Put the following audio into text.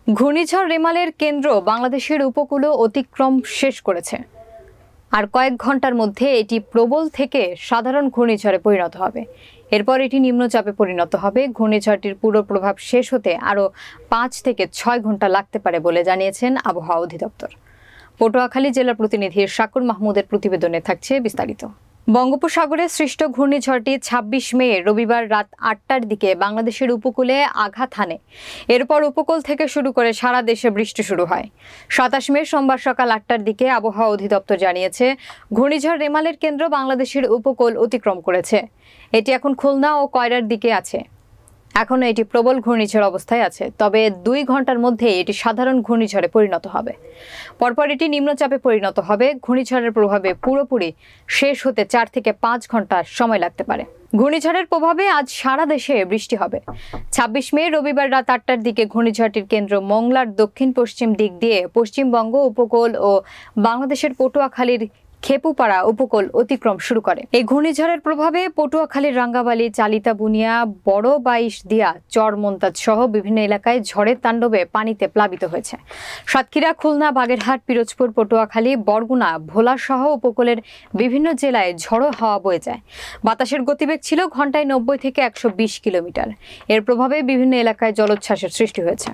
ঘূর্ণিঝড় রেমালের কেন্দ্র বাংলাদেশের উপকূল অতিক্রম শেষ করেছে। আর কয়েক ঘন্টার মধ্যে এটি প্রবল থেকে সাধারণ ঘূর্ণিঝড়ে পরিণত হবে। এরপর এটি নিম্নচাপে পরিণত হবে। ঘূর্ণিঝড়টির পুরো প্রভাব শেষ হতে আরও 5 থেকে 6 ঘন্টা লাগতে পারে বলে জানিয়েছেন আবহাওয়া অধিদপ্তর। পটুয়াখালী জেলা প্রতিনিধি শাকুর মাহমুদের প্রতিবেদনে থাকছে বিস্তারিত। বঙ্গোপসাগরে সৃষ্ট ঘূর্ণিঝড়টি ২৬ মে রবিবার রাত ৮টার দিকে বাংলাদেশের উপকূলে আঘাত হানে। এরপর উপকূল থেকে শুরু করে সারা দেশে বৃষ্টি শুরু হয়। ২৭ মে সোমবার সকাল ৮টার দিকে আবহাওয়া অধিদপ্তর জানিয়েছে, ঘূর্ণিঝড় রেমালের কেন্দ্র বাংলাদেশের উপকূল অতিক্রম করেছে। এটি এখন খুলনা ও কয়রার দিকে আছে। এখনও এটি প্রবল ঘূর্ণিঝড় অবস্থায় আছে, তবে 2 ঘন্টার মধ্যে এটি সাধারণ ঘূর্ণিঝড়ে পরিণত হবে। পরপর এটি নিম্নচাপে পরিণত হবে। ঘূর্ণিঝড়ের প্রভাবে পুরোপুরি শেষ হতে 4 থেকে 5 ঘন্টা সময় লাগতে পারে। ঘূর্ণিঝড়ের প্রভাবে আজ সারা দেশে বৃষ্টি হবে। ২৬ মে রবিবার রাত ৮টার দিকে ঘূর্ণিঝড়টির কেন্দ্র মংলার দক্ষিণ পশ্চিম দিক দিয়ে পশ্চিমবঙ্গ উপকূল ও বাংলাদেশের পটুয়াখালীর খেপুপাড়া উপকূল অতিক্রম শুরু করে। এই ঘূর্ণিঝড়ের প্রভাবে পটুয়াখালীর রাঙ্গাবালী, চালিতা, বুনিয়া, বড় বাইশ দিয়া, চর মন্তাজ সহ বিভিন্ন এলাকায় ঝড়ের তাণ্ডবে পানিতে প্লাবিত হয়েছে। সাতক্ষীরা, খুলনা, বাগেরহাট, পিরোজপুর, পটুয়াখালী, বরগুনা, ভোলা সহ উপকূলের বিভিন্ন জেলায় ঝড়ো হাওয়া বয়ে যায়। বাতাসের গতিবেগ ছিল ঘন্টায় 90 থেকে 120 কিলোমিটার। এর প্রভাবে বিভিন্ন এলাকায় জলোচ্ছ্বাসের সৃষ্টি হয়েছে।